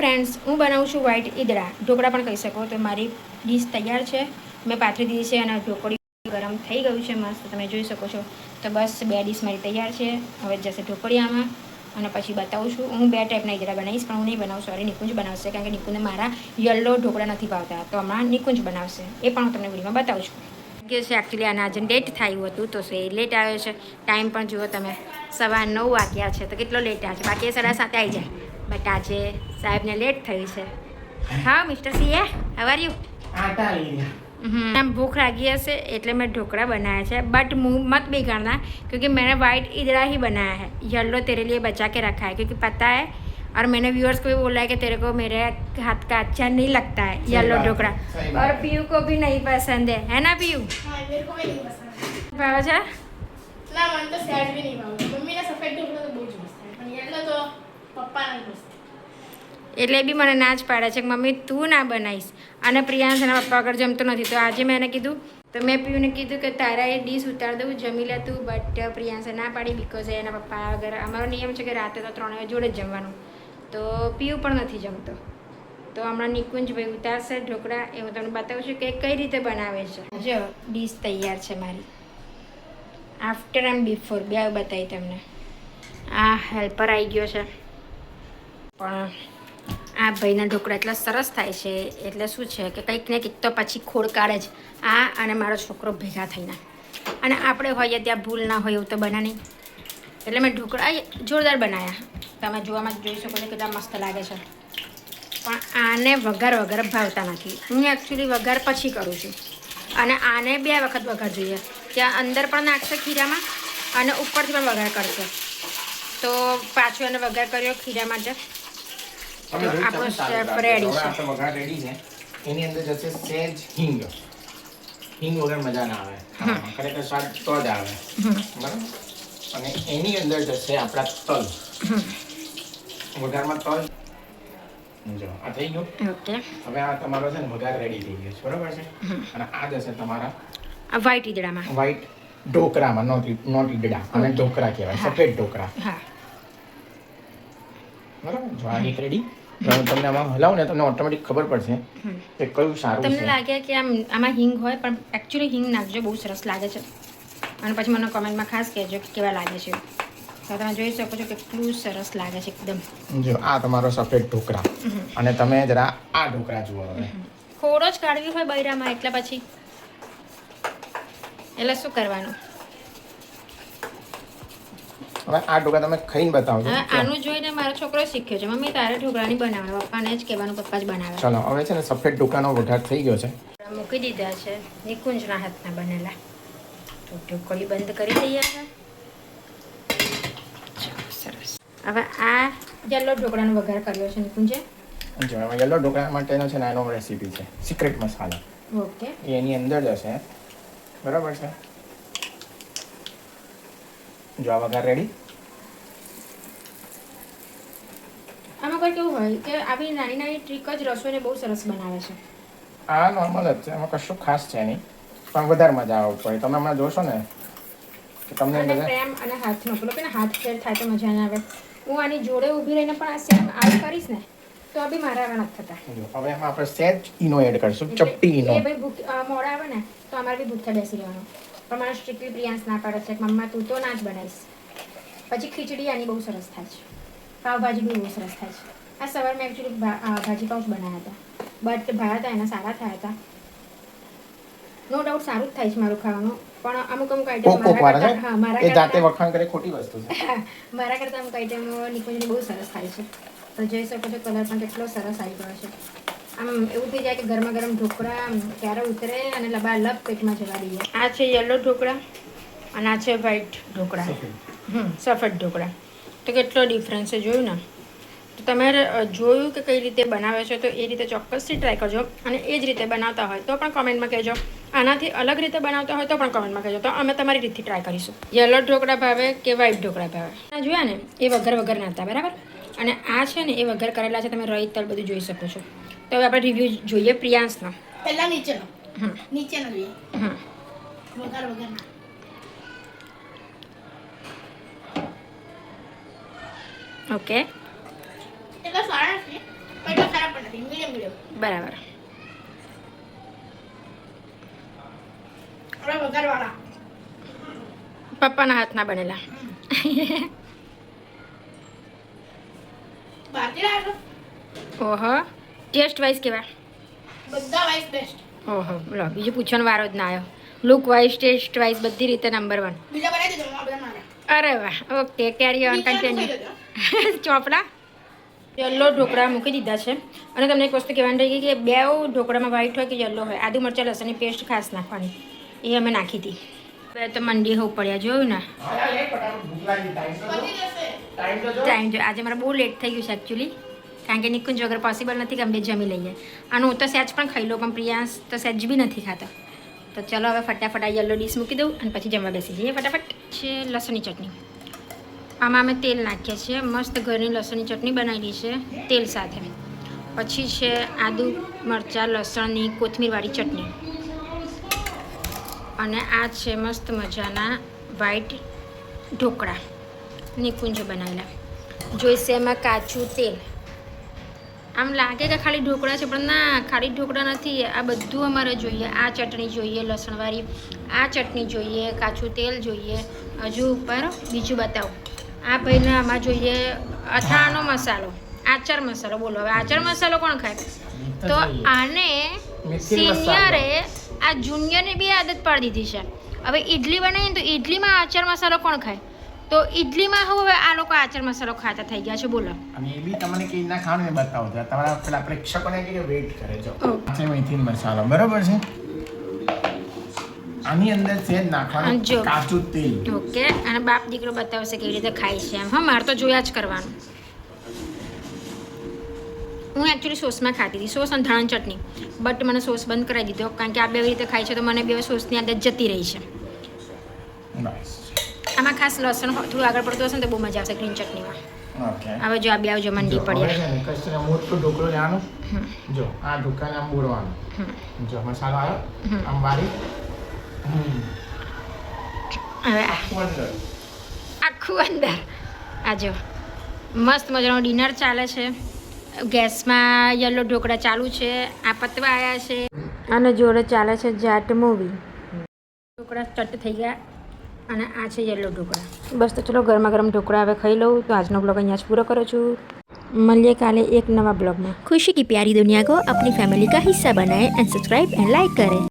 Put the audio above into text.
Friends, હું બનાવું છું વ્હાઈટ ઈદડા, ઢોકળા પણ કહી શકો. તો મારી ડીશ તૈયાર છે, મેં પાથરી દીધી છે અને ઢોકળી ગરમ થઈ ગયું છે મસ્ત, તમે જોઈ શકો છો. તો બસ 2 ડીશ મારી તૈયાર છે. હવે જશે ઢોકળિયામાં અને પછી બતાવું છું. હું 2 ટાઈપના ઈદડા બનાવીશ, પણ હું નહીં બનાવું, સોરી, નિકુંજ બનાવશે, કારણ કે નિકુંજને મારા યલો ઢોકળા નથી ભાવતા. તો હમણાં નિકુંજ બનાવશે, એ પણ હું તમને વિડીયોમાં બતાવું છું. કે છે એકચ્યુઅલી આને આજે લેટ થયું હતું, તો એ લેટ આવ્યો છે. ટાઈમ પણ જુઓ તમે, 9:15 વાગ્યા છે, તો કેટલો લેટ આવ્યો છે. બાકી 7:30 આવી જાય, બટ આજે સાહેબને લેટ થયું છે. હા mister C, how are you? भूख लगी हसे એટલે मैं ढोकला बनाया है, बट मुँह मत बिगाड़ना क्योंकि मैंने वाइट इडला ही बनाया है, येलो तेरे लिए बचा के रखा है क्योंकि पता है, और मैंने व्यूअर्स को भी बोला है कि तेरे को मेरे हाथ का अच्छा नहीं लगता है येलो ढोकला, और पीयू को भी नहीं पसंद है ना पीयू? मेरे को भी नहीं पसंद भाव છે ના, મને તો સેજ भी नहीं ભાવે. મમ્મીને સફેદ ઢોકળા તો બહુ જ મસ્ત થાય, પણ યેલો તો પપ્પાને જ મસ્ત. એટલે બી મને ના જ પાડે છે કે મમ્મી તું ના બનાવીશ, અને પ્રિયાંશ એના પપ્પા વગર જમતો નથી. તો આજે મેં એને કીધું, તો મેં પીયુને કીધું કે તારા એ ડીશ ઉતાર દઉં, જમી લે તું, બટ પ્રિયાંશે ના પાડી બિકોઝ એના પપ્પા વગર અમારો નિયમ છે કે રાતે તો 3 વાગે જોડે જ જમવાનું. તો પીયુ પણ નથી જમતો. તો હમણાં નિકુંજભાઈ ઉતારશે ઢોકળા, એ હું તમને બતાવું છું કે કઈ રીતે બનાવે છે. જો ડીશ તૈયાર છે મારી, આફ્ટર એન્ડ બિફોર બે બતાવી તમને. આ હેલ્પર આવી ગયો છે, પણ આ ભાઈના ઢોકળા એટલા સરસ થાય છે, એટલે શું છે કે કંઈક ને કંઈક તો પછી ખોડ કાઢે જ આ અને મારો છોકરો ભેગા થઈને. અને આપણે હોઈએ ત્યાં ભૂલ ના હોય એવું તો બના નહીં, એટલે મેં ઢોકળા જોરદાર બનાવ્યા. તમે જોવામાં જોઈ શકો છો કેટલા મસ્ત લાગે છે. પણ આને વઘાર ભાવતા નથી. હું એકચ્યુઅલી વઘાર પછી કરું છું, અને આને 2 વખત વઘાર જોઈએ. ત્યાં અંદર પણ નાખશે ખીરામાં અને ઉપરથી પણ વઘાર કરશે. તો પાછું એને વઘાર કર્યો ખીરા માટે. આપણો સ્ટેપ રેડી છે. આપણો વઘાર રેડી છે. એની અંદર જશે સેજ હિંગ. હિંગ વગર મજા ના આવે, ખરેખર સ્વાદ તો જ આવે, બરાબર. અને એની અંદર જશે આપણા તલ. વઘારમાં તલ જો આ થઈ ગયું. ઓકે, હવે આ તમારો છે ને વઘાર રેડી થઈ ગયો છે, બરાબર છે. અને આ જશે તમારા આ વ્હાઈટ ઈદડામાં, વ્હાઈટ ઢોકળામાં, નોટ ઈદડા, અને ઢોકળા કહેવાય, સફેદ ઢોકળા. હા, બરાબર. જો આ એક રેડી. હું તમને આમાં હલાવું ને તમને ઓટોમેટિક ખબર પડશે કે કયું સારું તમને છે. લાગે કે આમાં હિંગ હોય, પણ એકચ્યુઅલી હિંગ નાખજો, બહુ સરસ લાગે છે. અને પછી મને કોમેન્ટમાં ખાસ કહેજો કે કેવા લાગે છે. તો તમે જોઈ શકો છો કેટલું સરસ લાગે છે એકદમ. જો આ તમારો સફેદ ઢોકળા, અને તમે જરા આ ઢોકળા જુઓ. હવે ખોડો જ કાઢવી હોય બૈરામાં, એટલે પછી એટલે શું કરવાનું? હવે આ ઢોકળા તમે ખાઈને બતાવજો. આનું જોઈને મારો છોકરો શીખ્યો છે, મમ્મી તારે ઢોકળાની બનાવવાનું, પપ્પાને જ કહેવાનું, પપ્પા જ બનાવે. ચલો હવે છે ને સફેદ ઢોકળાનો વઘાર થઈ ગયો છે. મૂકી દીધા છે નિકુંજના હાથના બનેલા. તો ઢોકળી બંધ કરી દઈએ આપણે. સરસ. હવે આ યલો ઢોકળાનો વઘાર કર્યો છે નિકુંજે. જો હવે યલો ઢોકળા માટેનો છે ને એનો રેસીપી છે, સિક્રેટ મસાલો. ઓકે, એ એની અંદર જશે, બરાબર છે. જો આ વઘાર રેડી. આમાં કોઈ કેવું હોય કે આવી નાની નાની ટ્રીક જ રસોઈને બહુ સરસ બનાવે છે. આ નોર્મલ જ છે, એમાં કશું ખાસ છે નહીં, પણ વધારે મજા આવે ઉપર. તમે હમણાં જોશો ને કે તમને અને બધા પ્રેમ અને હાથનો પેલો કે હાથ ફેર થાય તો મજા ના આવે. હું આની જોડે ઊભી રહીને પણ આ સેમ આવું કરીશ ને તો બી મારા આવા નથી થતા. જો હવે એમાં આપણે સેજ ઈનો એડ કરશું, ચપટી ઈનો. એ ભાઈ મોડા આવે ને તો અમારે બી ભૂખ્યા બેસી રહેવાનું. પણ મને સ્ટ્રિક્ટલી પ્રિયાંશ ના પાડે છે કે મમ્મા તું તો ના જ બનાવીશ. પછી ખીચડી આની બહુ સરસ થાય છે, પાવભાજી બી બહુ સરસ થાય છે. આ સવાર મેં એકચ્યુઅલી ભાજી પાઉં જ બનાવ્યા હતા, બટ ભાયા હતા એના સારા થયા હતા. નો ડાઉટ સારું જ થાય છે મારું ખાવાનું, પણ અમુક આઈટમ એ જાતે વખાણ કરે ખોટી વસ્તુ છે. મારા કરતાં અમુક આઈટમો નિકુંજની બહુ સરસ થાય છે. તો જોઈ શકો છો કલર પણ કેટલો સરસ આવી ગયો છે. આમ એવું થઈ જાય કે ગરમા ગરમ ઢોકળા ક્યારે ઉતરે અને લબાલબ પેટમાં જવા દઈએ. આ છે યલો ઢોકળા અને આ છે વ્હાઈટ ઢોકળા, સફેદ ઢોકળા. તો કેટલો ડિફરન્સ છે, જોયું ને? તો તમે જોયું કે કઈ રીતે બનાવે છે, તો એ રીતે ચોક્કસથી ટ્રાય કરજો. અને એ જ રીતે બનાવતા હોય તો પણ કોમેન્ટમાં કહેજો. આનાથી અલગ રીતે બનાવતા હોય તો પણ કોમેન્ટમાં કહેજો, તો અમે તમારી રીતથી ટ્રાય કરીશું. યલો ઢોકળા ભાવે કે વ્હાઈટ ઢોકળા ભાવે? જોયા ને એ વગર ના હતા, બરાબર. અને આ છે ને એ વઘાર કરેલા છે, તમે રઈ તલ બધું જોઈ શકો છો. તો હવે આપણે રિવ્યૂ જોઈએ પ્રિયાંશનો. પહેલા નીચેનો જોઈએ. વઘાર ના. ઓકે, એટલે સારા છે, પણ બરાબર. આપણે વઘારવાળા. પપ્પાના હાથના બનેલા. બહારથી લાવ્યો? ઓહો, ટેસ્ટ વાઇઝ કેવા? બધા વાઇસ બેસ્ટ. ઓહો, લો બીજું પૂછવાનો વારો જ ના આવ્યો. લુક વાઇઝ, ટેસ્ટ વાઇઝ બધી રીતે નંબર 1. બીજા બનાવી દેજો, આ બધા મારા. અરે વાહ, ઓકે, કેરી ઓન, બીજાનું ખાઈ કન્ટિન્યુ. લેજો. ચોપડા યલો ઢોકળા મૂકી દીધા છે. અને તમને એક વસ્તુ કહેવાની રહી ગઈ કે બે ઢોકળામાં વ્હાઈટ હોય કે યલો હોય, આદુ મરચાં લસણની પેસ્ટ ખાસ નાખવાની, એ અમે નાખી હતી. બે તો મંડી હોવું પડ્યા, જોયું ને પતી જશે. ટાઈમ જો આજે મારે બહુ લેટ થઈ ગયું છે એકચ્યુઅલી, કારણ કે નિકુંજ વગર પોસિબલ નથી કે અમે બે જમી લઈએ. અને હું તો સહેજ પણ ખાઈ લઉં, પણ પ્રિયાંશ તો સહેજ બી નથી ખાતા. તો ચલો હવે ફટાફટ આ યલો ડીશ મૂકી દઉં અને પછી જમવા બેસી જઈએ ફટાફટ. છે લસણની ચટણી, આમાં અમે તેલ નાખીએ છીએ, મસ્ત ઘરની લસણની ચટણી બનાવેલી છે તેલ સાથે. પછી છે આદુ મરચાં લસણની કોથમીરવાળી ચટણી, અને આ છે મસ્ત મજાના વ્હાઈટ ઢોકળા નિકુંજ બનાવેલા. જોઈશે એમાં કાચું તેલ. આમ લાગે કે ખાલી ઢોકળા છે, પણ ના, ખાલી ઢોકળા નથી. આ બધું અમારે જોઈએ. આ ચટણી જોઈએ લસણવાળી, આ ચટણી જોઈએ, કાચું તેલ જોઈએ. હજુ ઉપર બીજું બતાવો, આ ભાઈને આમાં જોઈએ અથાણાનો મસાલો, આચાર મસાલો. બોલો હવે આચાર મસાલો કોણ ખાય? તો આને સિનિયરે આ જુનિયરને બી આદત પાડી દીધી છે. હવે ઇડલી બનાવીને તો ઇડલીમાં આચાર મસાલો કોણ ખાય? તો ઇડલીમાં હવે આ લોકો આચાર મસાલો ખાતા થઈ ગયા છે. બોલો. અને એ બી તમને કેવી રીતના ખાવાનું એ બતાવો છો. તમારા પેલા પ્રેક્ષકોને કે વેઇટ કરે જો. છે મેથી મસાલો, બરોબર છે. આની અંદર સેજ નાખવાનું જો. કાચું તેલ. ઓકે, અને બાપ દીકરો બતાવશે કેવી રીતે ખાય છે એમ. હા, મારે તો જોયા જ કરવાનું. હું એકચ્યુઅલી સોસમાં ખાતી હતી, સોસ અને ધાણા ચટણી, બટ મને સોસ બંધ કરાવી દીધો, કારણ કે આ બે રીતે ખાય છે તો મને બે સોસની આદત જતી રહી છે. નાઈસ. આમાં ખાસ લસણ થોડું આગળ પડતું હશે ને તો બહુ મજા આવશે ગ્રીન ચટણીમાં. ઓકે. હવે જો આ બે આવજો મંડી પડ્યા. કચ્છનો મોટો ઢોકળો લેવાનો. જો આ ઢોકળાને આમ બોળવાનું. જો મસાલો આવ્યો આમ વારી. હવે આખું અંદર આ જો મસ્ત મજાનો ડિનર ચાલે છે. ગેસમાં યલો ઢોકળા ચાલુ છે, આ પતવા આવ્યા છે, અને જોડે ચાલે છે જાટ મૂવી. ઢોકળા ચટ થઈ ગયા અને આ છે યલો ઢોકળા. બસ તો ચલો ગરમા ગરમ ઢોકળા હવે ખાઈ લઉં. તો આજનો બ્લોગ અહીંયા જ પૂરો કરું છું. મળીએ કાલે એક નવા બ્લોગ में। खुशी की प्यारी दुनिया को अपनी फैमिली का हिस्सा बनाएं एंड सब्सक्राइब एंड लाइक करें।